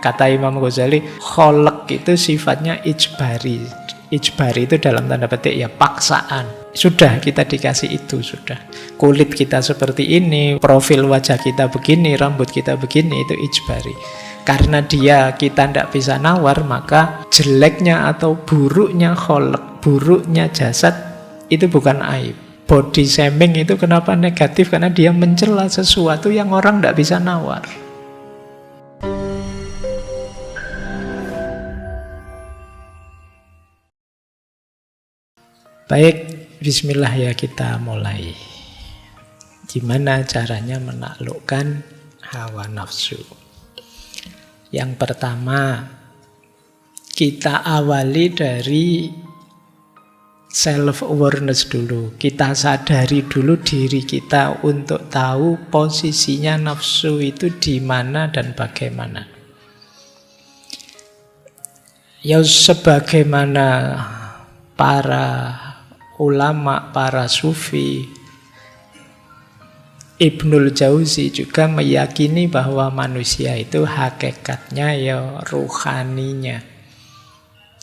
kata Imam Ghazali, kholq itu sifatnya ijbari. Ijbari itu dalam tanda petik ya paksaan. Sudah kita dikasih itu, sudah. Kulit kita seperti ini, profil wajah kita begini, rambut kita begini, itu ijbari. Karena kita tidak bisa nawar, maka jeleknya atau buruknya kholq, buruknya jasad, itu bukan aib. Body shaming itu kenapa negatif? Karena dia mencela sesuatu yang orang tidak bisa nawar. Baik, bismillah ya, kita mulai. Gimana caranya menaklukkan hawa nafsu? Yang pertama, kita awali dari self-awareness dulu. Kita sadari dulu diri kita untuk tahu posisinya nafsu itu di mana dan bagaimana. Ya sebagaimana para ulama, para sufi, Ibnul Jauzi juga meyakini bahwa manusia itu hakikatnya ya ruhaninya.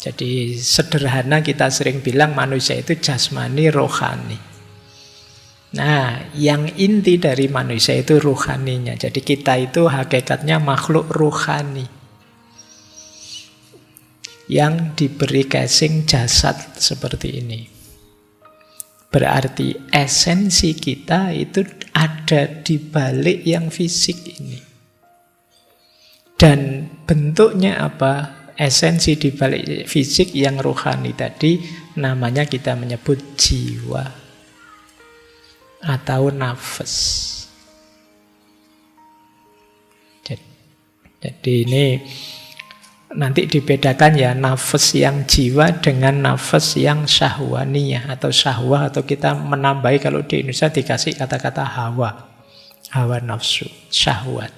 Jadi sederhana kita sering bilang manusia itu jasmani, rohani. Nah, yang inti dari manusia itu ruhaninya. Jadi kita itu hakikatnya makhluk ruhani yang diberi casing jasad seperti ini. Berarti esensi kita itu ada di balik yang fisik ini. Dan bentuknya apa? Esensi di balik fisik yang rohani tadi namanya kita menyebut jiwa atau nafas. Jadi ini nanti dibedakan ya, nafas yang jiwa dengan nafas yang syahwaniyah atau syahwah, atau kita menambahi kalau di Indonesia dikasih kata-kata hawa nafsu, syahwat.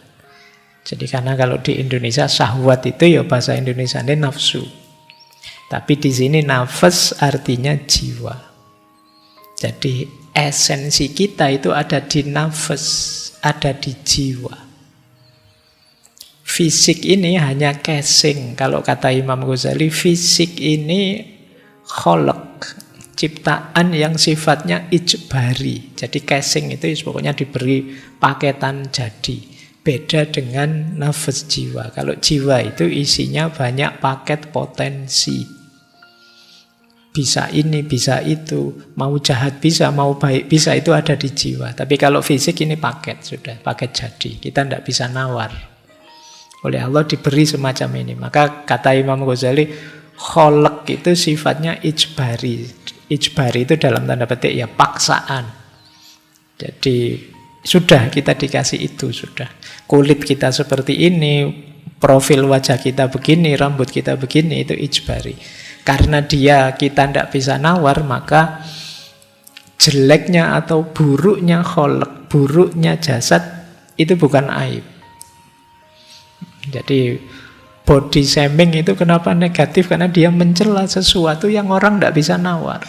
Jadi karena kalau di Indonesia syahwat itu ya bahasa Indonesia ini nafsu. Tapi di sini nafas artinya jiwa. Jadi esensi kita itu ada di nafas, ada di jiwa. Fisik ini hanya casing. Kalau kata Imam Ghazali, fisik ini kholq, ciptaan yang sifatnya ijbari. Jadi casing itu pokoknya diberi paketan jadi. Beda dengan nafas jiwa. Kalau jiwa itu isinya banyak paket potensi. Bisa ini, bisa itu. Mau jahat bisa, mau baik bisa, itu ada di jiwa. Tapi kalau fisik ini paket, sudah paket jadi. Kita tidak bisa nawar. Oleh Allah diberi semacam ini. Maka kata Imam Ghazali, kholq itu sifatnya ijbari. Ijbari itu dalam tanda petik ya paksaan. Jadi sudah kita dikasih itu, sudah. Kulit kita seperti ini, profil wajah kita begini, rambut kita begini, itu ijbari. Karena kita tidak bisa nawar, maka jeleknya atau buruknya kholq, buruknya jasad, itu bukan aib. Jadi body shaming itu kenapa negatif? Karena dia mencela sesuatu yang orang tidak bisa nawar.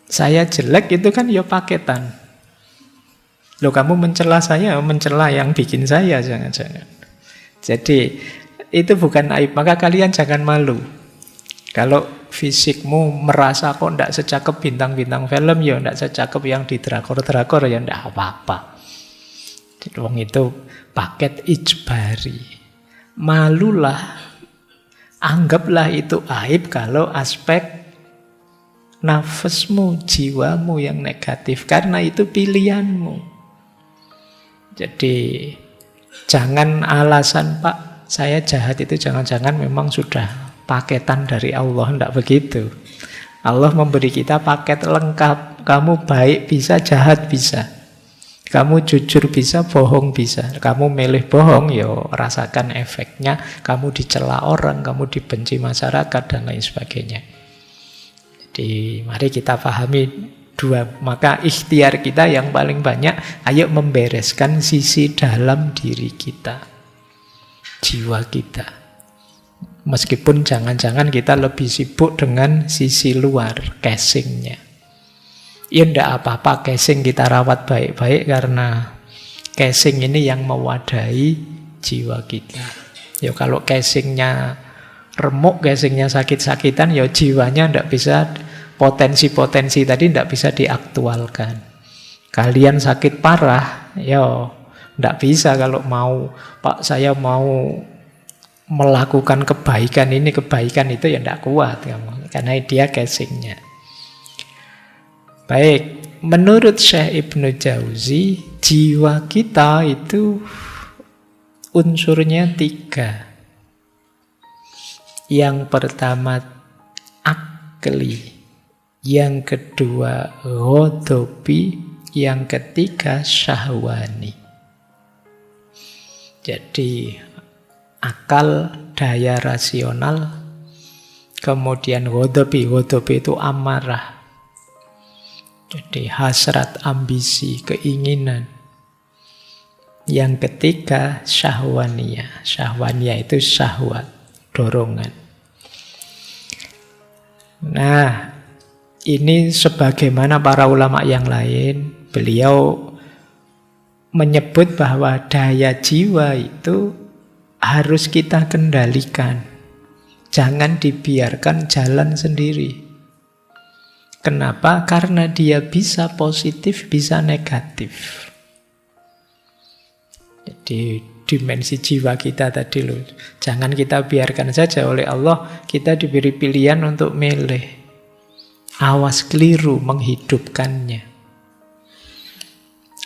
Saya jelek itu kan ya paketan. Loh, kamu mencela saya, mencela yang bikin saya, jangan-jangan. Jadi itu bukan aib, maka kalian jangan malu. Kalau fisikmu merasa kok tidak secakep bintang-bintang film, ya tidak secakep yang di drakor-drakor, ya tidak apa-apa. Wong itu paket ijbari. Malulah, anggaplah itu aib kalau aspek nafasmu, jiwamu yang negatif, karena itu pilihanmu. Jadi jangan alasan, Pak, saya jahat itu jangan-jangan memang sudah paketan dari Allah. Tidak begitu. Allah memberi kita paket lengkap. Kamu baik bisa, jahat bisa. Kamu jujur bisa, bohong bisa. Kamu milih bohong, ya rasakan efeknya. Kamu dicela orang, kamu dibenci masyarakat, dan lain sebagainya. Jadi mari kita pahami dua. Maka ikhtiar kita yang paling banyak, ayo membereskan sisi dalam diri kita, jiwa kita. Meskipun jangan-jangan kita lebih sibuk dengan sisi luar, casingnya. Ya tidak apa-apa casing kita rawat baik-baik, karena casing ini yang mewadahi jiwa kita. Ya kalau casingnya remuk, casingnya sakit-sakitan, ya jiwanya ndak bisa, potensi-potensi tadi ndak bisa diaktualkan. Kalian sakit parah, ya ndak bisa kalau mau, Pak saya mau melakukan kebaikan ini, kebaikan itu, ya ndak kuat kamu, karena dia casingnya. Baik, menurut Syekh Ibnu Jauzi, jiwa kita itu unsurnya 3. Yang pertama akli, yang kedua ghadabi, yang ketiga syahwani. Jadi akal, daya rasional, kemudian ghadabi, ghadabi itu amarah. Jadi hasrat, ambisi, keinginan. Yang ketiga syahwaniyah. Syahwaniyah itu syahwat, dorongan. Nah, ini sebagaimana para ulama yang lain, beliau menyebut bahwa daya jiwa itu harus kita kendalikan. Jangan dibiarkan jalan sendiri. Kenapa? Karena dia bisa positif, bisa negatif. Jadi dimensi jiwa kita tadi loh, jangan kita biarkan saja. Oleh Allah kita diberi pilihan untuk milih. Awas keliru menghidupkannya.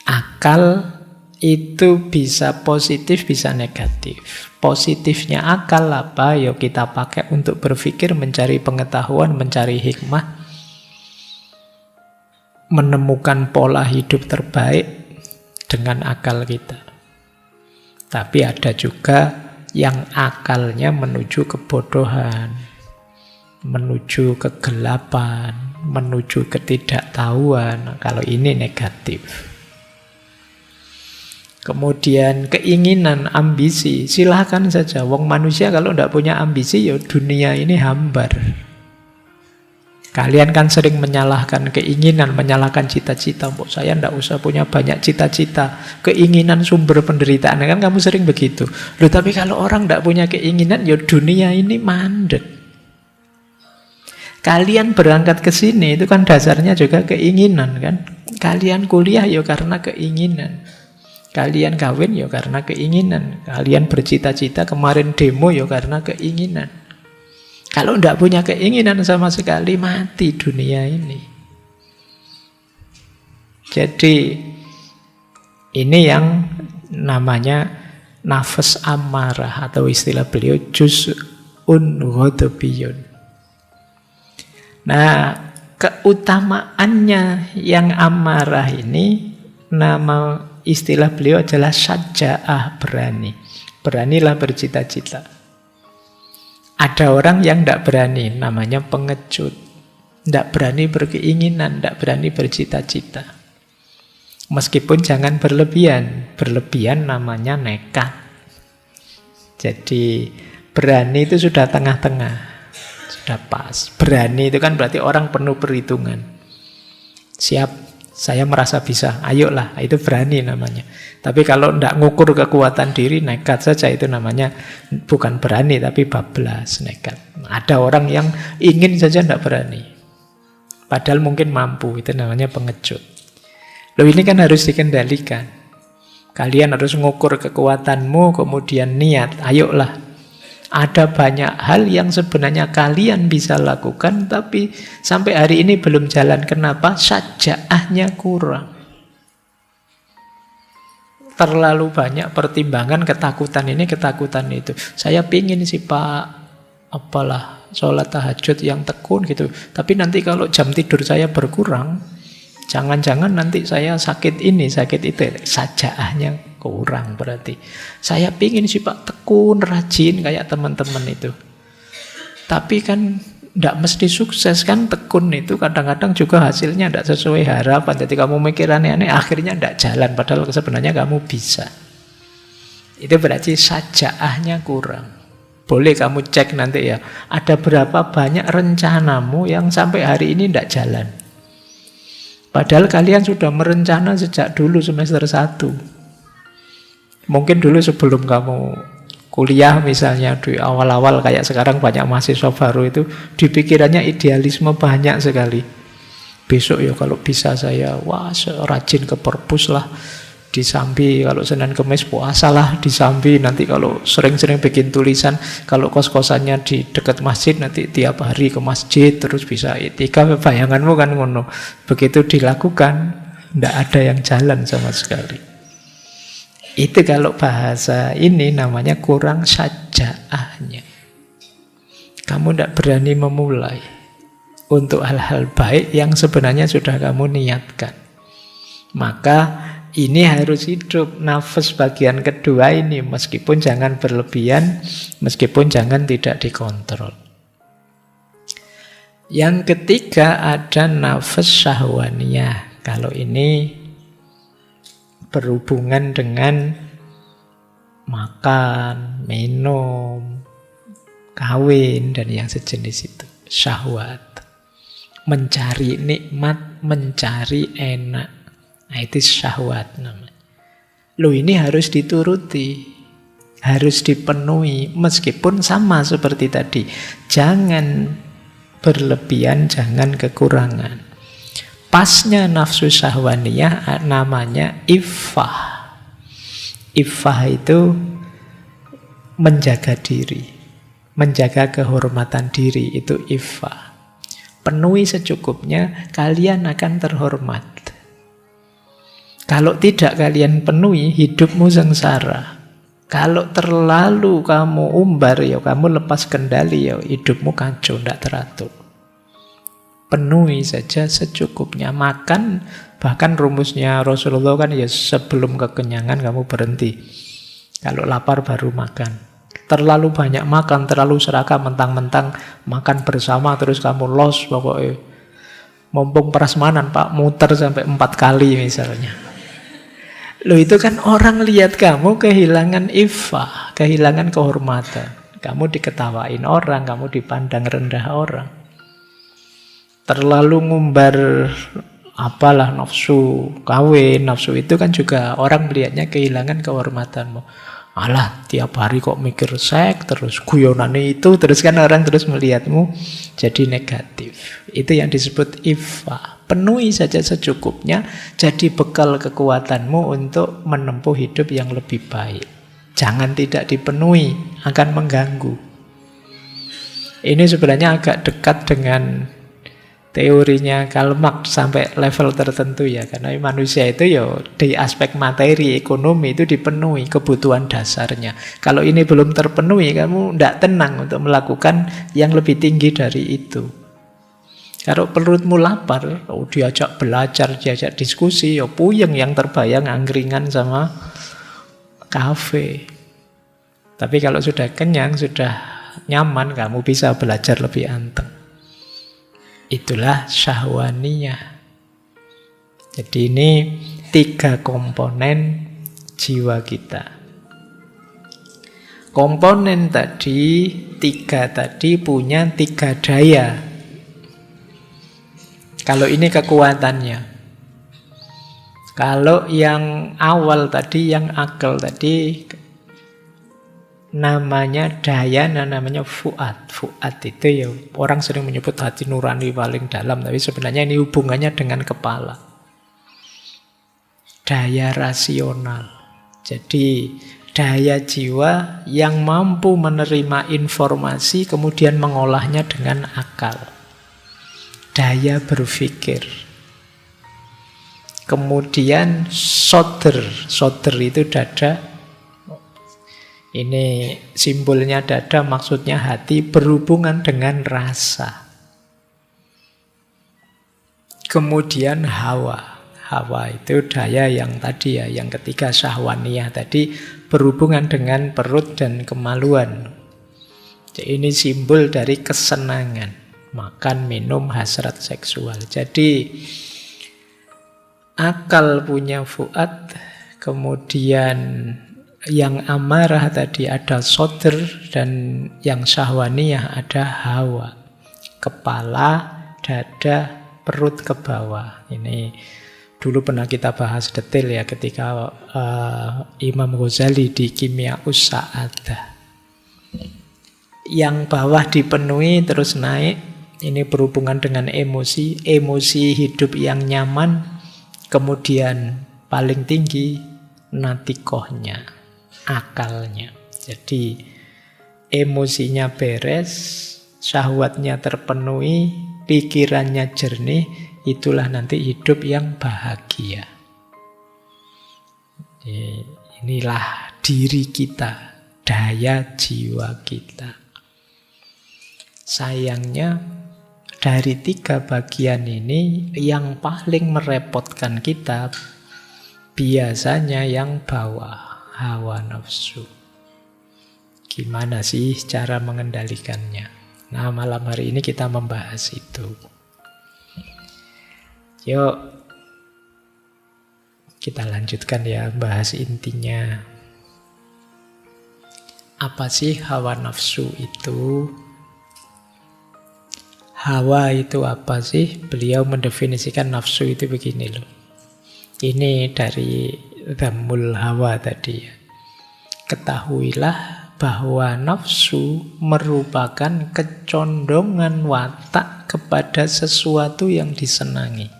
Akal itu bisa positif, bisa negatif. Positifnya akal apa? Yuk kita pakai untuk berpikir, mencari pengetahuan, mencari hikmah, menemukan pola hidup terbaik dengan akal kita. Tapi ada juga yang akalnya menuju kebodohan, menuju kegelapan, menuju ketidaktahuan. Kalau ini negatif. Kemudian keinginan, ambisi, silahkan saja. Wong manusia kalau tidak punya ambisi, ya dunia ini hambar. Kalian kan sering menyalahkan keinginan, menyalahkan cita-cita. Saya tidak usah punya banyak cita-cita. Keinginan sumber penderitaan. Kan kamu sering begitu. Loh, tapi kalau orang tidak punya keinginan, ya dunia ini mandek. Kalian berangkat ke sini, itu kan dasarnya juga keinginan kan. Kalian kuliah ya karena keinginan. Kalian kawin ya karena keinginan. Kalian bercita-cita kemarin demo ya karena keinginan. Kalau tidak punya keinginan sama sekali, mati dunia ini. Jadi ini yang namanya nafas amarah, atau istilah beliau juz'un ghadabiyun. Nah, keutamaannya yang amarah ini, nama istilah beliau adalah syaja'ah, berani. Beranilah bercita-cita. Ada orang yang tidak berani, namanya pengecut. Tidak berani berkeinginan, tidak berani bercita-cita. Meskipun jangan berlebihan. Berlebihan namanya nekat. Jadi berani itu sudah tengah-tengah, sudah pas. Berani itu kan berarti orang penuh perhitungan. Siap, saya merasa bisa, ayolah, itu berani namanya. Tapi kalau tidak ngukur kekuatan diri, nekat saja, itu namanya bukan berani, tapi bablas, nekat. Ada orang yang ingin saja tidak berani, padahal mungkin mampu, itu namanya pengecut. Loh, ini kan harus dikendalikan. Kalian harus ngukur kekuatanmu, kemudian niat, ayolah. Ada banyak hal yang sebenarnya kalian bisa lakukan, tapi sampai hari ini belum jalan. Kenapa? Syaja'ahnya kurang. Terlalu banyak pertimbangan, ketakutan ini, ketakutan itu. Saya pingin sih Pak, apalah, sholat tahajud yang tekun gitu. Tapi nanti kalau jam tidur saya berkurang, jangan-jangan nanti saya sakit ini, sakit itu. Syaja'ahnya kurang berarti. Saya pingin sih Pak tekun, rajin kayak teman-teman itu. Tapi kan tidak mesti sukses kan, tekun itu kadang-kadang juga hasilnya tidak sesuai harapan. Jadi kamu mikir aneh-aneh, akhirnya tidak jalan. Padahal sebenarnya kamu bisa. Itu berarti syaja'ahnya kurang. Boleh kamu cek nanti ya, ada berapa banyak rencanamu yang sampai hari ini tidak jalan. Padahal kalian sudah merencana sejak dulu semester 1. Mungkin dulu sebelum kamu kuliah misalnya, di awal-awal kayak sekarang banyak mahasiswa baru itu, di pikirannya idealisme banyak sekali. Besok ya kalau bisa saya, wah rajin ke perpus lah, di Sambi, kalau Senin Kemis puasa lah di Sambi, nanti kalau sering-sering bikin tulisan, kalau kos-kosannya di dekat masjid, nanti tiap hari ke masjid, terus bisa itikaf, bayanganmu kan ngono. Begitu dilakukan, tidak ada yang jalan sama sekali. Itu kalau bahasa ini namanya kurang sajaahnya. Kamu tidak berani memulai untuk hal-hal baik yang sebenarnya sudah kamu niatkan. Maka ini harus hidup nafas bagian kedua ini, meskipun jangan berlebihan, meskipun jangan tidak dikontrol. Yang ketiga ada nafas syahwaniyah. Kalau ini berhubungan dengan makan, minum, kawin, dan yang sejenis itu. Syahwat. Mencari nikmat, mencari enak. Nah, itu syahwat namanya. Loh, ini harus dituruti, harus dipenuhi, meskipun sama seperti tadi. Jangan berlebihan, jangan kekurangan. Pasnya nafsu syahwaniyah namanya iffah. Iffah itu menjaga diri, menjaga kehormatan diri, itu iffah. Penuhi secukupnya, kalian akan terhormat. Kalau tidak kalian penuhi, hidupmu sengsara. Kalau terlalu kamu umbar, ya kamu lepas kendali, ya hidupmu kacau, tidak teratur. Penuhi saja secukupnya. Makan, bahkan rumusnya Rasulullah kan ya sebelum kekenyangan kamu berhenti. Kalau lapar baru makan. Terlalu banyak makan, terlalu serakah, mentang-mentang makan bersama terus kamu los pokoknya. Mumpung prasmanan Pak, muter sampai 4 kali misalnya. Loh, itu kan orang lihat kamu kehilangan iffah, kehilangan kehormatan. Kamu diketawain orang, kamu dipandang rendah orang. Terlalu ngumbar apalah nafsu kawin, nafsu itu kan juga orang melihatnya kehilangan kehormatanmu. Alah, tiap hari kok mikir seks, terus guyonane itu, terus kan orang terus melihatmu jadi negatif. Itu yang disebut iffah. Penuhi saja secukupnya, jadi bekal kekuatanmu untuk menempuh hidup yang lebih baik. Jangan tidak dipenuhi, akan mengganggu. Ini sebenarnya agak dekat dengan teorinya Karl Marx sampai level tertentu ya, karena manusia itu ya di aspek materi, ekonomi itu dipenuhi kebutuhan dasarnya. Kalau ini belum terpenuhi, kamu tidak tenang untuk melakukan yang lebih tinggi dari itu. Kalau perutmu lapar, diajak belajar, diajak diskusi, ya puyeng, yang terbayang angkringan sama kafe. Tapi kalau sudah kenyang, sudah nyaman, kamu bisa belajar lebih anteng. Itulah syahwaniyah. Jadi ini 3 komponen jiwa kita. Komponen tadi, 3 tadi punya 3 daya. Kalau ini kekuatannya. Kalau yang awal tadi, yang akal tadi, namanya daya, namanya fuad. Fuad itu ya orang sering menyebut hati nurani paling dalam, tapi sebenarnya ini hubungannya dengan kepala. Daya rasional. Jadi daya jiwa yang mampu menerima informasi kemudian mengolahnya dengan akal. Daya berpikir. Kemudian sodr. Sodr itu dada. Ini simbolnya dada, maksudnya hati, berhubungan dengan rasa. Kemudian hawa. Hawa itu daya yang tadi ya, yang ketiga syahwaniyah tadi, berhubungan dengan perut dan kemaluan. Jadi ini simbol dari kesenangan. Makan, minum, hasrat seksual. Jadi akal punya fuad, kemudian yang amarah tadi ada sodr, dan yang syahwaniyah ada hawa. Kepala, dada, perut ke bawah. Ini dulu pernah kita bahas detail ya ketika Imam Ghazali di Kimia Us-Sa'adah. Yang bawah dipenuhi terus naik, ini berhubungan dengan emosi, emosi hidup yang nyaman, kemudian paling tinggi natikohnya, akalnya. Jadi emosinya beres, syahwatnya terpenuhi, pikirannya jernih, itulah nanti hidup yang bahagia. Inilah diri kita, daya jiwa kita. Sayangnya dari 3 bagian ini yang paling merepotkan kita biasanya yang bawah, hawa nafsu. Gimana sih cara mengendalikannya? Nah, malam hari ini kita membahas itu. Yuk, kita lanjutkan ya, bahas intinya. Apa sih hawa nafsu itu? Hawa itu apa sih? Beliau mendefinisikan nafsu itu begini loh. Ini dari Dhammul Hawa tadi ya. Ketahuilah bahwa nafsu merupakan kecondongan watak kepada sesuatu yang disenangi.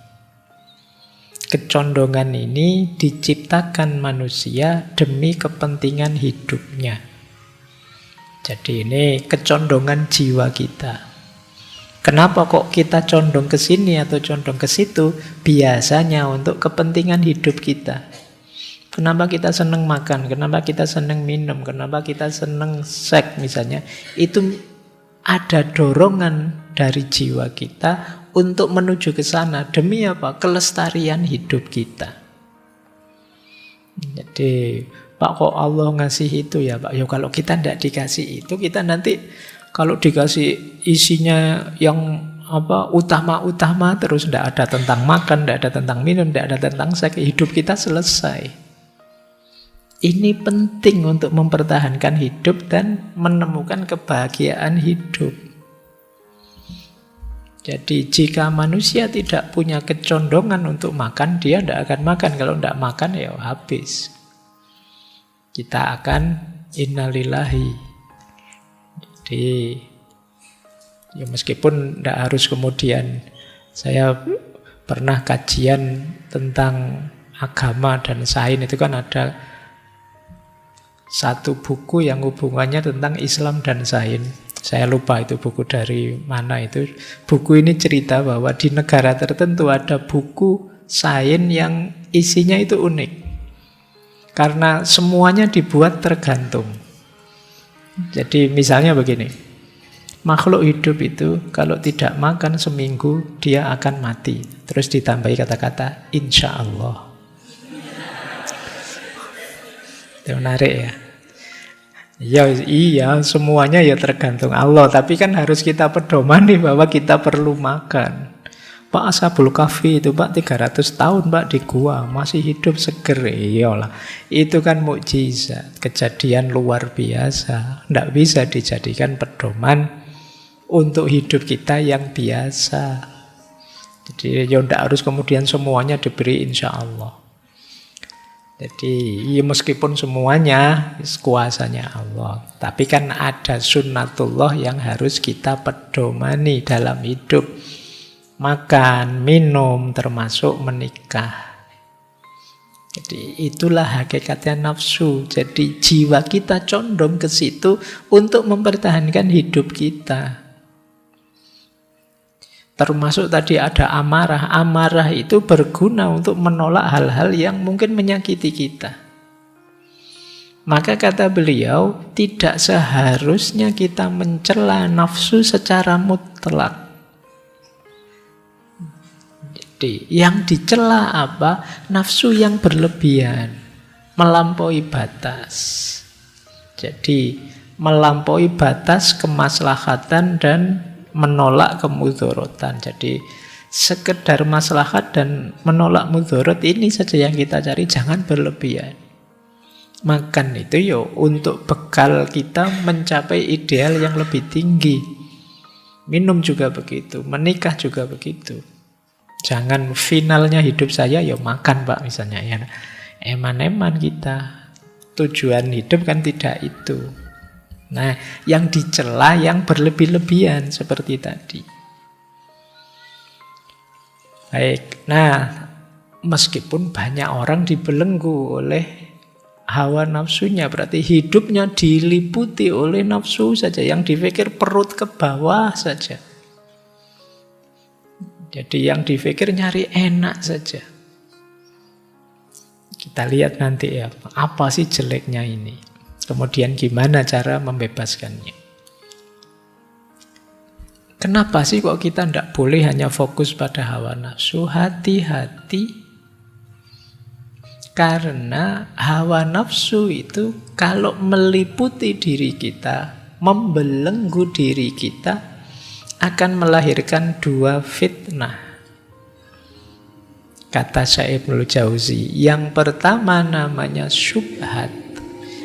Kecondongan ini diciptakan manusia demi kepentingan hidupnya. Jadi ini kecondongan jiwa kita. Kenapa kok kita condong ke sini atau condong ke situ? Biasanya untuk kepentingan hidup kita. Kenapa kita senang makan? Kenapa kita senang minum? Kenapa kita senang seks misalnya? Itu ada dorongan dari jiwa kita untuk menuju ke sana. Demi apa? Kelestarian hidup kita. Jadi, Pak kok Allah ngasih itu ya Pak? Ya kalau kita tidak dikasih itu, kita nanti kalau dikasih isinya yang utama-utama terus tidak ada tentang makan, tidak ada tentang minum, tidak ada tentang seks, hidup kita selesai. Ini penting untuk mempertahankan hidup dan menemukan kebahagiaan hidup. Jadi jika manusia tidak punya kecondongan untuk makan, dia tidak akan makan. Kalau tidak makan ya habis. Kita akan innalillahi. Jadi ya meskipun tidak harus kemudian, saya pernah kajian tentang agama dan sains, itu kan ada satu buku yang hubungannya tentang Islam dan sains. Saya lupa itu buku dari mana itu. Buku ini cerita bahwa di negara tertentu ada buku sains yang isinya itu unik. Karena semuanya dibuat tergantung. Jadi misalnya begini, makhluk hidup itu kalau tidak makan seminggu dia akan mati. Terus ditambahi kata-kata insya Allah. Itu menarik ya. Iya, semuanya ya tergantung Allah. Tapi kan harus kita pedomani bahwa kita perlu makan. Pak Ashabul Kahfi itu Pak 300 tahun Pak di gua masih hidup seger. Iyalah, itu kan mukjizat, kejadian luar biasa. Tidak bisa dijadikan pedoman untuk hidup kita yang biasa. Jadi ya tidak harus kemudian semuanya diberi insya Allah. Jadi ya meskipun semuanya kuasanya Allah, tapi kan ada sunnatullah yang harus kita pedomani dalam hidup. Makan, minum, termasuk menikah. Jadi itulah hakikatnya nafsu. Jadi jiwa kita condong ke situ untuk mempertahankan hidup kita. Termasuk tadi ada amarah. Amarah itu berguna untuk menolak hal-hal yang mungkin menyakiti kita. Maka kata beliau, tidak seharusnya kita mencela nafsu secara mutlak. Yang dicela apa? Nafsu yang berlebihan, melampaui batas. Jadi melampaui batas kemaslahatan dan menolak kemudorotan. Jadi sekedar maslahat dan menolak mudorot ini saja yang kita cari, jangan berlebihan. Makan itu yo untuk bekal kita mencapai ideal yang lebih tinggi. Minum juga begitu, menikah juga begitu. Jangan finalnya hidup saya ya makan Pak misalnya ya. Eman-eman kita. Tujuan hidup kan tidak itu. Nah, yang dicela yang berlebih-lebihan seperti tadi. Baik. Nah, meskipun banyak orang dibelenggu oleh hawa nafsunya, berarti hidupnya diliputi oleh nafsu saja, yang dipikir perut ke bawah saja. Jadi yang dipikir nyari enak saja. Kita lihat nanti ya, apa sih jeleknya ini. Kemudian gimana cara membebaskannya. Kenapa sih kok kita tidak boleh hanya fokus pada hawa nafsu? Hati-hati. Karena hawa nafsu itu kalau meliputi diri kita, membelenggu diri kita, akan melahirkan dua fitnah. Kata Syekh Ibnul Jauzi, yang pertama namanya syubhat,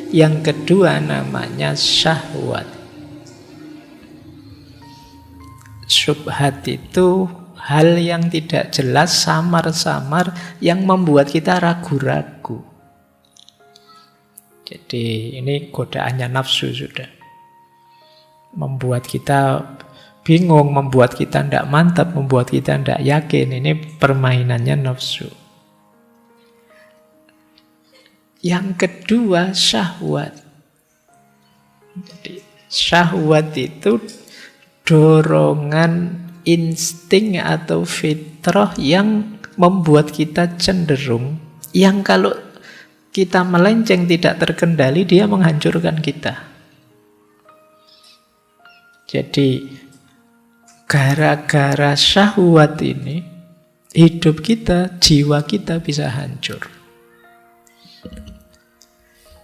yang kedua namanya syahwat. Syubhat itu hal yang tidak jelas, samar-samar, yang membuat kita ragu-ragu. Jadi ini godaannya nafsu sudah. Membuat kita bingung, membuat kita tidak mantap, membuat kita tidak yakin. Ini permainannya nafsu. Yang kedua syahwat. Jadi syahwat itu dorongan insting atau fitrah yang membuat kita cenderung, yang kalau kita melenceng tidak terkendali, dia menghancurkan kita. Jadi gara-gara syahwat ini, hidup kita, jiwa kita bisa hancur.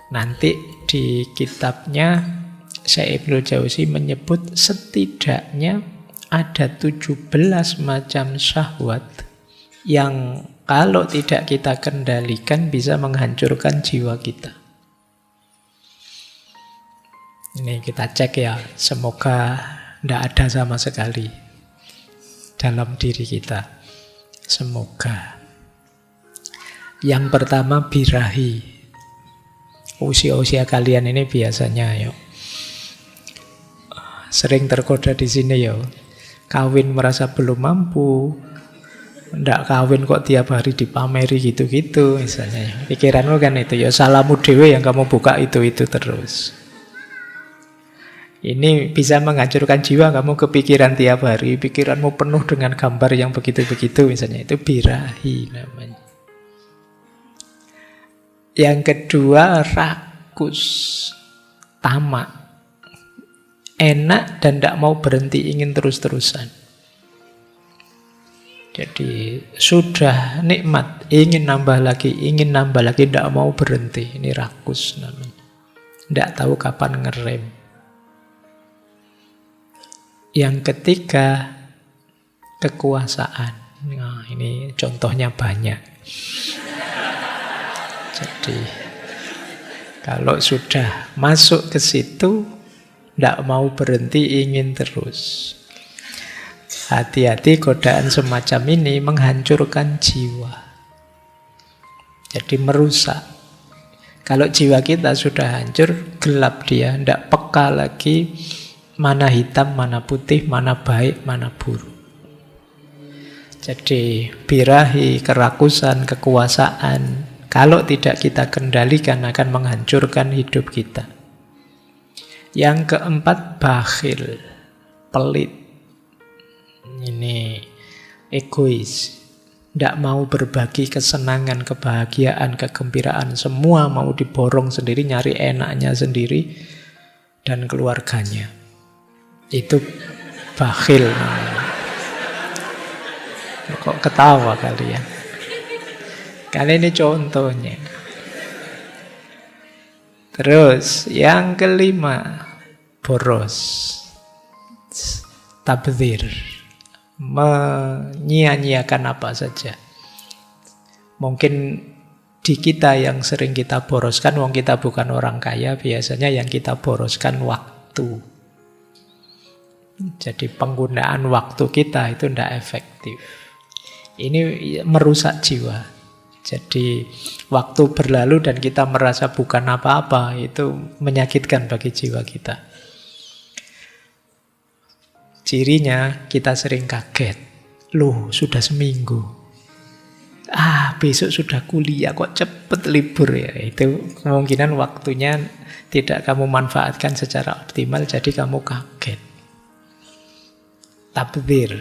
Nanti di kitabnya Syekh Ibnul Jauzi menyebut setidaknya ada 17 macam syahwat yang kalau tidak kita kendalikan bisa menghancurkan jiwa kita. Ini kita cek ya, semoga tidak ada sama sekali dalam diri kita. Semoga. Yang pertama birahi. Usia-usia kalian ini biasanya yo sering tergoda di sini yo. Kawin merasa belum mampu. Ndak kawin kok tiap hari dipameri gitu-gitu misalnya. Pikiranmu kan itu ya, salahmu dewe yang kamu buka itu terus. Ini bisa menghancurkan jiwa, kamu kepikiran tiap hari, pikiranmu penuh dengan gambar yang begitu-begitu misalnya, itu birahi namanya. Yang kedua rakus, tamak, enak dan tidak mau berhenti, ingin terus-terusan. Jadi sudah nikmat, ingin nambah lagi, tidak mau berhenti. Ini rakus namanya. Tidak tahu kapan ngerem. Yang ketiga, kekuasaan. Nah, ini contohnya banyak. Jadi, kalau sudah masuk ke situ, tidak mau berhenti, ingin terus. Hati-hati, godaan semacam ini menghancurkan jiwa. Jadi merusak. Kalau jiwa kita sudah hancur, gelap dia, tidak peka lagi mana hitam, mana putih, mana baik, mana buruk. Jadi birahi, kerakusan, kekuasaan, kalau tidak kita kendalikan akan menghancurkan hidup kita. Yang keempat bakhil, pelit. Ini egois, tidak mau berbagi kesenangan, kebahagiaan, kegembiraan, semua mau diborong sendiri, nyari enaknya sendiri dan keluarganya. Itu bakhil namanya. Kok ketawa kalian? Kali ini contohnya. Terus yang kelima, boros, tabdzir, menyia-nyiakan apa saja. Mungkin di kita yang sering kita boroskan, wong kita bukan orang kaya, biasanya yang kita boroskan waktu. Jadi penggunaan waktu kita itu tidak efektif. Ini merusak jiwa. Jadi waktu berlalu dan kita merasa bukan apa-apa, itu menyakitkan bagi jiwa kita. Cirinya kita sering kaget. Loh, sudah seminggu. Besok sudah kuliah, kok cepet libur ya. Itu kemungkinan waktunya tidak kamu manfaatkan secara optimal, jadi kamu kaget. Tabdzir,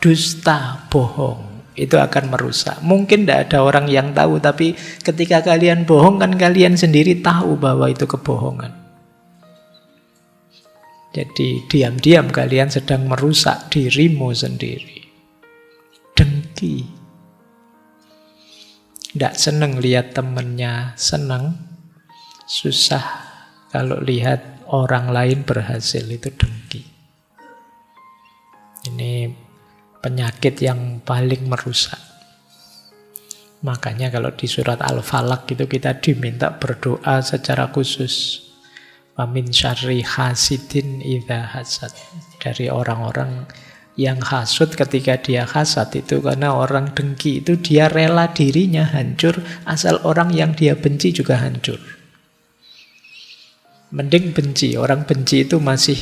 dusta, bohong, itu akan merusak. Mungkin tidak ada orang yang tahu, tapi ketika kalian bohong kan kalian sendiri tahu bahwa itu kebohongan. Jadi diam-diam kalian sedang merusak dirimu sendiri. Dengki. Tidak senang lihat temannya senang, susah kalau lihat orang lain berhasil, itu dengki. Ini penyakit yang paling merusak. Makanya kalau di surat Al-Falaq itu kita diminta berdoa secara khusus. Wa min syarri hasidin idza hasad. Dari orang-orang yang hasud ketika dia hasad itu karena orang dengki itu dia rela dirinya hancur asal orang yang dia benci juga hancur. Mending benci. Orang benci itu masih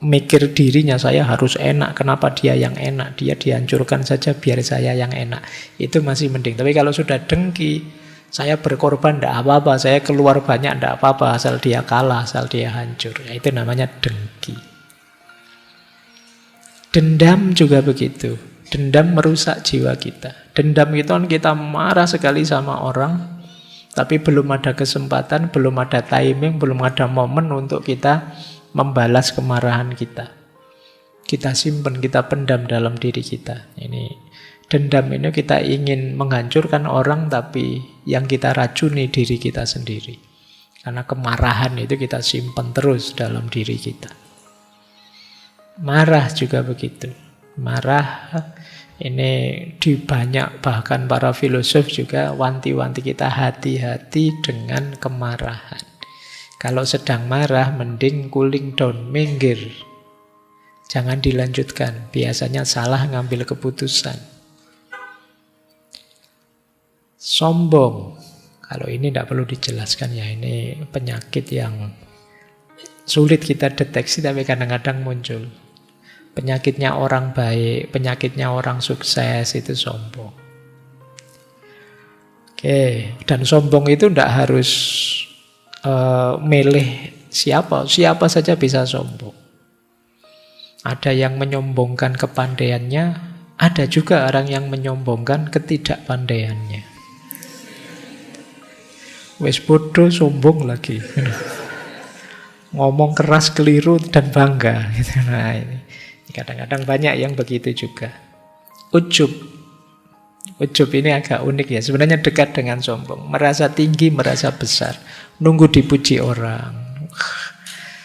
mikir dirinya, saya harus enak, kenapa dia yang enak, dia dihancurkan saja biar saya yang enak, itu masih mending. Tapi kalau sudah dengki, saya berkorban tidak apa-apa, saya keluar banyak tidak apa-apa, asal dia kalah, asal dia hancur, ya, itu namanya dengki. Dendam juga begitu. Dendam merusak jiwa kita. Dendam itu kan kita marah sekali sama orang, tapi belum ada kesempatan, belum ada timing, belum ada momen untuk kita membalas kemarahan kita. Kita simpan, kita pendam dalam diri kita. Ini dendam ini kita ingin menghancurkan orang, tapi yang kita racuni diri kita sendiri. Karena kemarahan itu kita simpan terus dalam diri kita. Marah juga begitu. Marah ini di banyak, bahkan para filosof juga wanti-wanti kita hati-hati dengan kemarahan. Kalau sedang marah, mending cooling down, minggir. Jangan dilanjutkan. Biasanya salah ngambil keputusan. Sombong. Kalau ini tidak perlu dijelaskan ya. Ini penyakit yang sulit kita deteksi, tapi kadang-kadang muncul. Penyakitnya orang baik, penyakitnya orang sukses, itu sombong. Oke, dan sombong itu tidak harus milih siapa saja bisa sombong. Ada yang menyombongkan kepandaiannya, ada juga orang yang menyombongkan ketidakpandaiannya. Wes bodoh sombong lagi. Ngomong keras keliru dan bangga. Nah, ini kadang-kadang banyak yang begitu juga. Ujub ini agak unik ya. Sebenarnya dekat dengan sombong. Merasa tinggi, merasa besar. Nunggu dipuji orang.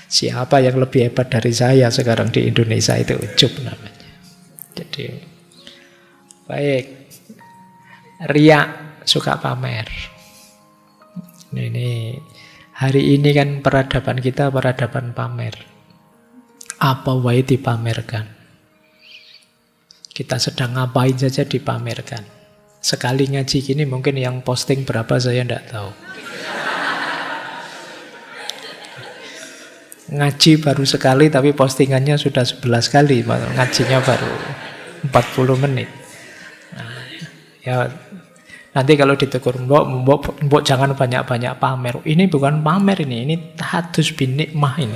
Siapa yang lebih hebat dari saya sekarang di Indonesia, itu ujub namanya. Jadi, baik. Riak, suka pamer. Ini hari ini kan peradaban kita peradaban pamer. Apa wae dipamerkan. Kita sedang ngapain saja dipamerkan. Sekali ngaji gini mungkin yang posting berapa saya tidak tahu. Ngaji baru sekali tapi postingannya sudah 11 kali. Ngajinya baru 40 menit. Nah, ya nanti kalau ditegur, mbok jangan banyak-banyak pamer. Ini bukan pamer ini tahadus bin nikmah ini.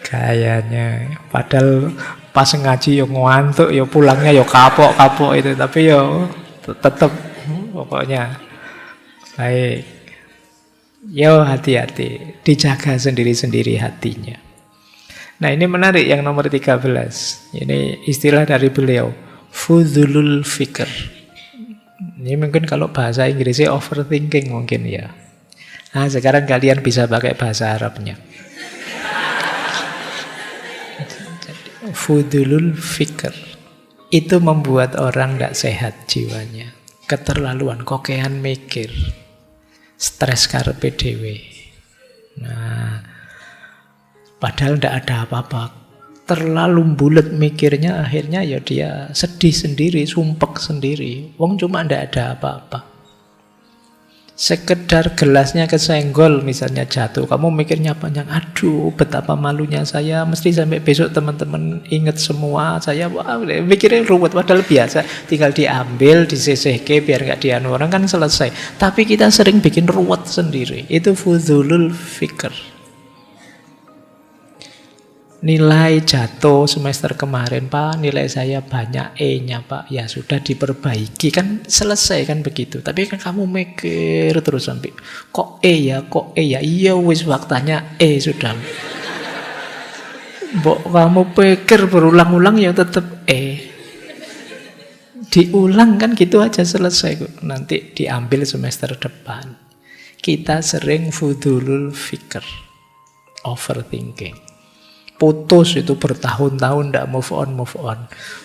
Kayaknya padahal pas ngaji yo ngantuk, yo pulangnya yo kapok-kapok itu, tapi yo tetap pokoknya baik. Yo hati-hati, dijaga sendiri-sendiri hatinya. Nah, ini menarik yang nomor 13. Ini istilah dari beliau, fudzulul fikr. Ini mungkin kalau bahasa Inggrisnya overthinking mungkin ya. Nah, sekarang kalian bisa pakai bahasa Arabnya. Fudzulul fikr. Itu membuat orang tidak sehat jiwanya. Keterlaluan, kokean mikir. Stres karepe dhewe. Nah, padahal tidak ada apa-apa. terlalu bulet mikirnya, akhirnya ya dia sedih sendiri, sumpek sendiri. Wong cuma ndak ada apa-apa. Sekedar gelasnya kesenggol misalnya jatuh, kamu mikirnya panjang, aduh betapa malunya saya, mesti sampai besok teman-teman ingat semua saya, wah mikirnya ruwet, padahal biasa tinggal diambil, disisihke biar nggak dianu orang kan selesai. Tapi kita sering bikin ruwet sendiri, itu fudzulul fikr. Nilai jatuh semester kemarin, Pak, nilai saya banyak E-nya, Pak. Ya sudah diperbaiki, kan selesai kan begitu. Tapi kan kamu mikir terus sampai, kok E ya, kok E ya. Iya wis waktanya E sudah. Mbok kamu pikir berulang-ulang ya tetap E. Diulang kan gitu aja selesai kok. Nanti diambil semester depan. Kita sering fudzulul fikr, overthinking. Putus itu bertahun-tahun tidak move on.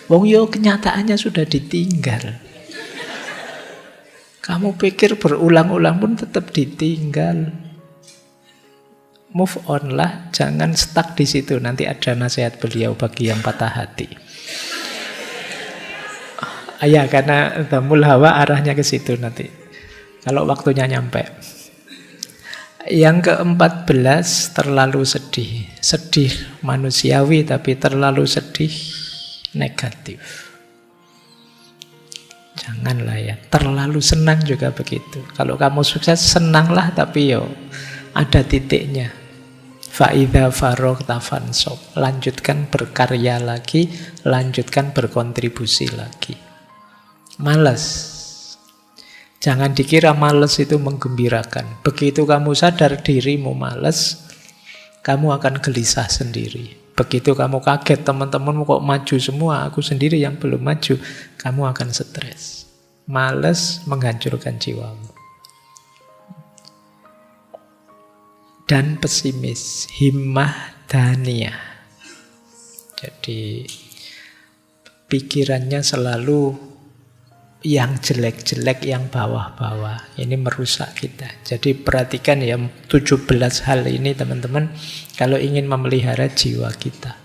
Wong yo kenyataannya sudah ditinggal. Kamu pikir berulang-ulang pun tetap ditinggal. Move on lah, jangan stuck di situ. Nanti ada nasihat beliau bagi yang patah hati. Ya, karena Dhammul Hawa arahnya ke situ nanti. Kalau waktunya nyampe. Yang ke-14, terlalu sedih. Sedih manusiawi tapi terlalu sedih negatif. Janganlah ya. Terlalu senang juga begitu. Kalau kamu sukses, senanglah tapi yo ada titiknya. Fa'idha faroghta fansab. Lanjutkan berkarya lagi, lanjutkan berkontribusi lagi. Malas. Jangan dikira malas itu menggembirakan. Begitu kamu sadar dirimu malas, kamu akan gelisah sendiri. Begitu kamu kaget teman-temanmu kok maju semua, aku sendiri yang belum maju, kamu akan stres. Malas menghancurkan jiwamu. Dan pesimis, himmah daniyah. Jadi pikirannya selalu yang jelek-jelek, yang bawah-bawah. Ini merusak kita. Jadi perhatikan ya 17 hal ini teman-teman kalau ingin memelihara jiwa kita.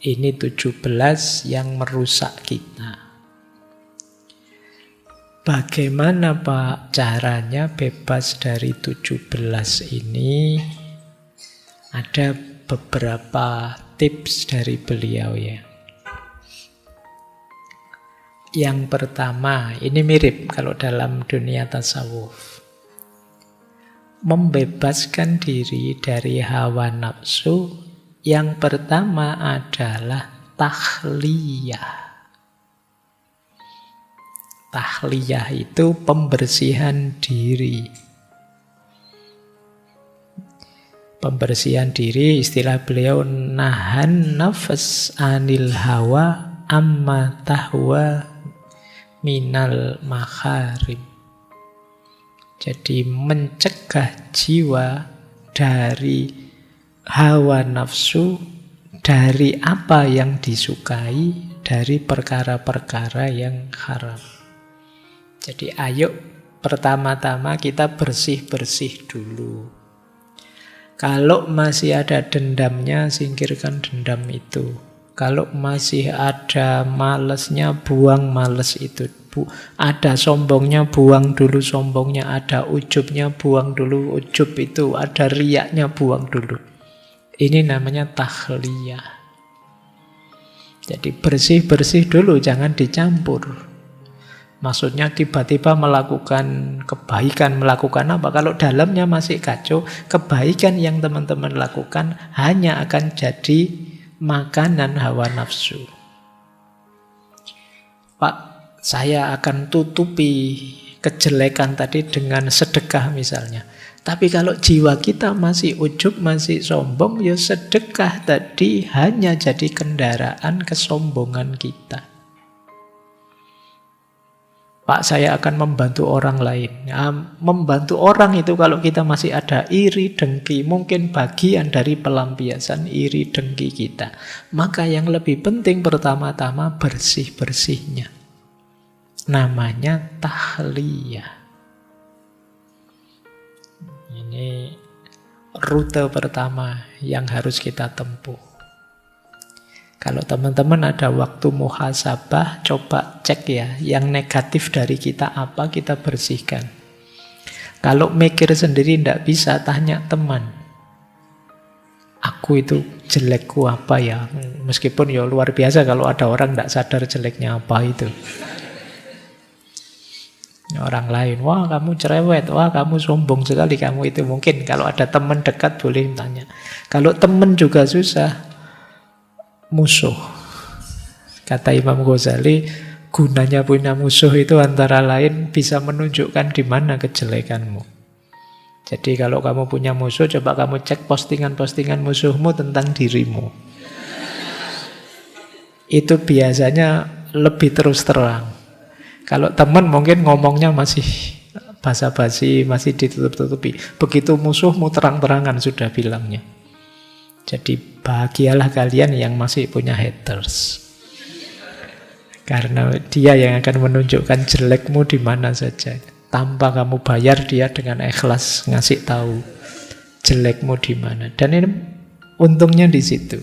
Ini 17 yang merusak kita. Bagaimana Pak caranya bebas dari 17 ini? Ada beberapa tips dari beliau ya. Yang pertama, ini mirip kalau dalam dunia tasawuf. Membebaskan diri dari hawa nafsu, yang pertama adalah tahliyah. Tahliyah itu pembersihan diri. Pembersihan diri, istilah beliau, nahan nafas anil hawa amma tahwa minal makharim. Jadi mencegah jiwa dari hawa nafsu, dari apa yang disukai, dari perkara-perkara yang haram. Jadi ayo pertama-tama kita bersih-bersih dulu. Kalau masih ada dendamnya, singkirkan dendam itu. Kalau masih ada malesnya, buang males itu. Ada sombongnya, buang dulu sombongnya. Ada ujubnya, buang dulu ujub itu. Ada riyaknya, buang dulu. Ini namanya tahliyah. Jadi bersih-bersih dulu, jangan dicampur. Maksudnya tiba-tiba melakukan kebaikan, melakukan apa? Kalau dalamnya masih kacau, kebaikan yang teman-teman lakukan hanya akan jadi makanan hawa nafsu. Pak, saya akan tutupi kejelekan tadi dengan sedekah misalnya. Tapi kalau jiwa kita masih ujub, masih sombong, ya sedekah tadi hanya jadi kendaraan kesombongan kita. Pak, saya akan membantu orang lain. Ya, membantu orang itu kalau kita masih ada iri, dengki, mungkin bagian dari pelampiasan iri, dengki kita. Maka yang lebih penting pertama-tama bersih-bersihnya. Namanya tahliyah. Ini rute pertama yang harus kita tempuh. Kalau teman-teman ada waktu muhasabah, coba cek ya, yang negatif dari kita apa, kita bersihkan. Kalau mikir sendiri tidak bisa, tanya teman. Aku itu jelekku apa ya? Meskipun ya luar biasa kalau ada orang tidak sadar jeleknya apa itu. Orang lain, wah kamu cerewet, wah kamu sombong sekali, kamu itu. Mungkin kalau ada teman dekat boleh tanya. Kalau teman juga susah, musuh. Kata Imam Ghazali, gunanya punya musuh itu antara lain bisa menunjukkan di mana kejelekanmu. Jadi kalau kamu punya musuh, coba kamu cek postingan-postingan musuhmu tentang dirimu. Itu biasanya lebih terus terang. Kalau teman mungkin ngomongnya masih basa-basi, masih ditutup-tutupi. Begitu musuhmu terang-terangan sudah bilangnya. Jadi bahagialah kalian yang masih punya haters. Karena dia yang akan menunjukkan jelekmu di mana saja. Tanpa kamu bayar, dia dengan ikhlas ngasih tahu jelekmu di mana. Dan ini untungnya di situ.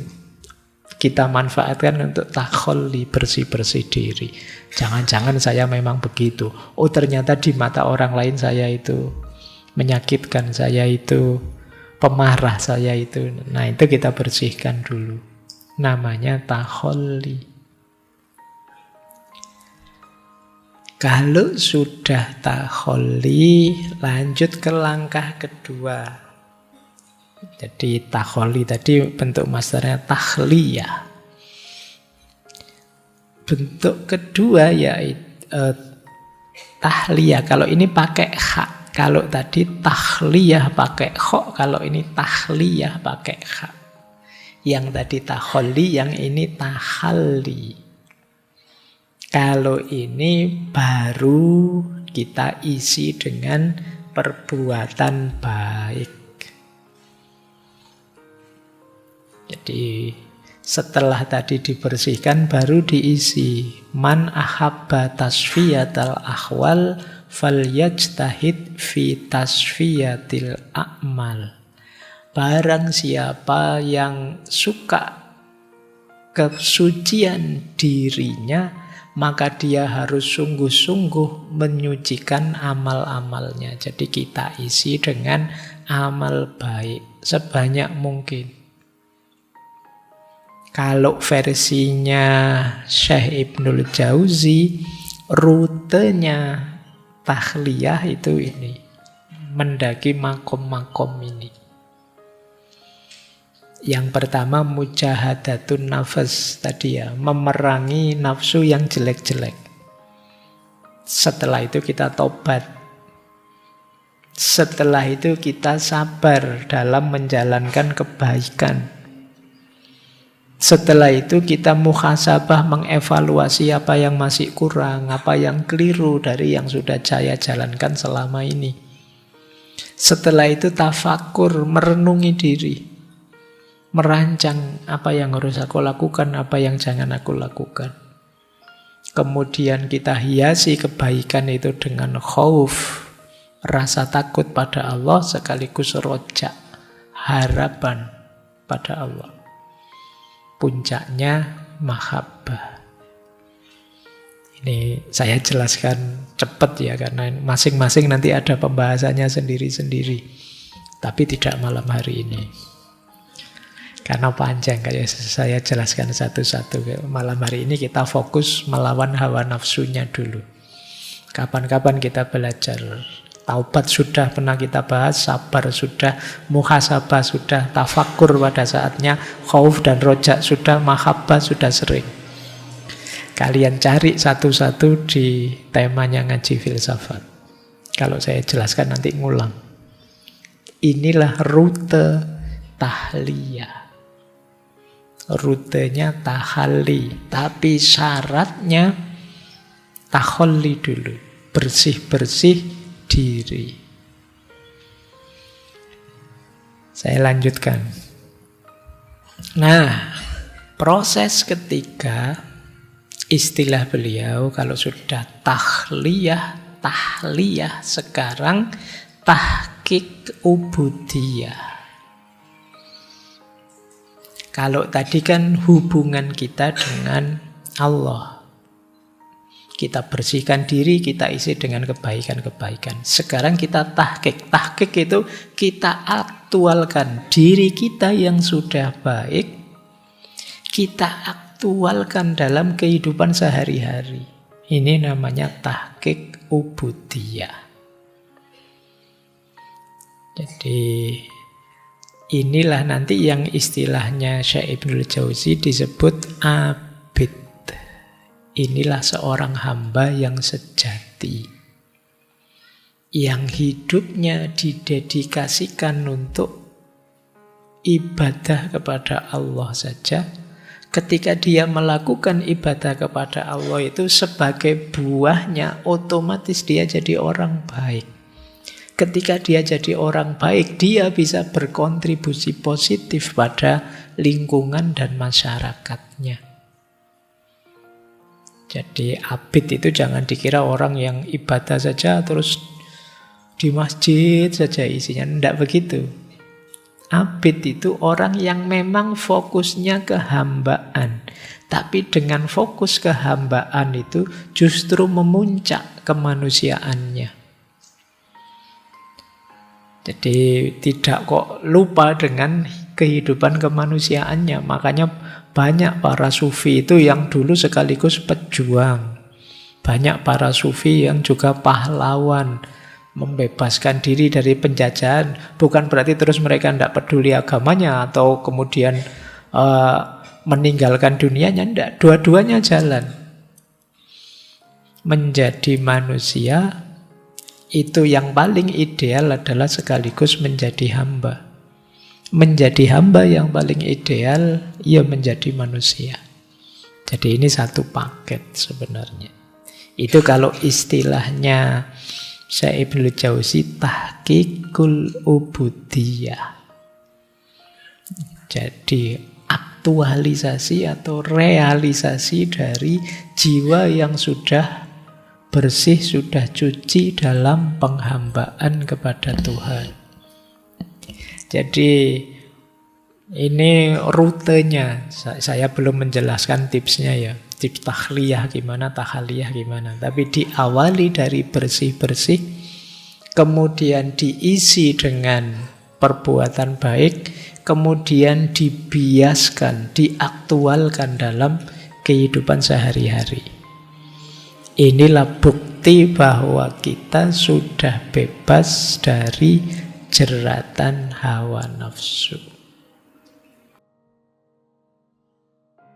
Kita manfaatkan untuk takholli, bersih-bersih diri. Jangan-jangan saya memang begitu. Oh ternyata di mata orang lain saya itu menyakitkan, saya itu pemarah, saya itu. Nah itu kita bersihkan dulu. Namanya takholli. Kalau sudah takholli, lanjut ke langkah kedua. Jadi takholli tadi bentuk masdarnya takhliyah. Bentuk kedua yaitu tahliyah. Kalau ini pakai kha. Kalau tadi takhliyah pakai kho. Kalau ini tahliyah pakai kha. Yang tadi takholli, yang ini tahalli. Kalau ini baru kita isi dengan perbuatan baik. Jadi setelah tadi dibersihkan baru diisi. Man ahabba tasfiyatal ahwal falyajtahid fi tasfiyatil a'mal. Barang siapa yang suka kesucian dirinya, maka dia harus sungguh-sungguh menyucikan amal-amalnya. Jadi kita isi dengan amal baik sebanyak mungkin. Kalau versinya Syekh Ibnul Jauzi, rutenya tahliyah itu ini. Mendaki makom-makom ini. Yang pertama mujahadatun nafas tadi ya, memerangi nafsu yang jelek-jelek. Setelah itu kita tobat. Setelah itu kita sabar dalam menjalankan kebaikan. Setelah itu kita muhasabah, mengevaluasi apa yang masih kurang, apa yang keliru dari yang sudah saya jalankan selama ini. Setelah itu tafakur, merenungi diri. Merancang apa yang harus aku lakukan, apa yang jangan aku lakukan. Kemudian kita hiasi kebaikan itu dengan khauf, rasa takut pada Allah sekaligus roja, harapan pada Allah. Puncaknya mahabbah. Ini saya jelaskan cepat ya, karena masing-masing nanti ada pembahasannya sendiri-sendiri. Tapi tidak malam hari ini. Karena panjang, kayak saya jelaskan satu-satu. Malam hari ini kita fokus melawan hawa nafsunya dulu. Kapan-kapan kita belajar. Taubat sudah pernah kita bahas, sabar sudah, muhasabah sudah, tafakur pada saatnya, khauf dan roja sudah, mahabbah sudah sering. Kalian cari satu-satu di temanya ngaji filsafat. Kalau saya jelaskan nanti ngulang. Inilah rute tahliyah. Rutenya tahalli, tapi syaratnya takholli dulu. Bersih-bersih diri. Saya lanjutkan. Nah, proses ketiga, istilah beliau kalau sudah tahliyah sekarang tahqiq ubudiyah. Kalau tadi kan hubungan kita dengan Allah. Kita bersihkan diri, kita isi dengan kebaikan-kebaikan. Sekarang kita tahqiq. Tahqiq itu kita aktualkan diri kita yang sudah baik, kita aktualkan dalam kehidupan sehari-hari. Ini namanya tahqiq ubudiyah. Jadi inilah nanti yang istilahnya Syekh Ibnul Jauzi disebut abid. Inilah seorang hamba yang sejati, yang hidupnya didedikasikan untuk ibadah kepada Allah saja. Ketika dia melakukan ibadah kepada Allah itu sebagai buahnya, otomatis dia jadi orang baik. Ketika dia jadi orang baik, dia bisa berkontribusi positif pada lingkungan dan masyarakatnya. Jadi abid itu jangan dikira orang yang ibadah saja terus di masjid saja isinya. Tidak begitu. Abid itu orang yang memang fokusnya kehambaan. Tapi dengan fokus kehambaan itu justru memuncak kemanusiaannya. Jadi tidak kok lupa dengan kehidupan kemanusiaannya. Makanya banyak para sufi itu yang dulu sekaligus pejuang. Banyak para sufi yang juga pahlawan, membebaskan diri dari penjajahan. Bukan berarti terus mereka tidak peduli agamanya atau kemudian meninggalkan dunianya. Tidak, dua-duanya jalan. Menjadi manusia itu yang paling ideal adalah sekaligus menjadi hamba. Menjadi hamba yang paling ideal, ia menjadi manusia. Jadi ini satu paket sebenarnya. Itu kalau istilahnya Syekh Ibnul Jauzi tahqiqul ubudiyah. Jadi aktualisasi atau realisasi dari jiwa yang sudah bersih, sudah cuci dalam penghambaan kepada Tuhan. Jadi ini rutenya. Saya belum menjelaskan tipsnya ya. Tips tahliyah gimana, tahaliyah gimana. Tapi diawali dari bersih-bersih, kemudian diisi dengan perbuatan baik, kemudian dibiaskan, diaktualkan dalam kehidupan sehari-hari. Inilah bukti bahwa kita sudah bebas dari jeratan hawa nafsu.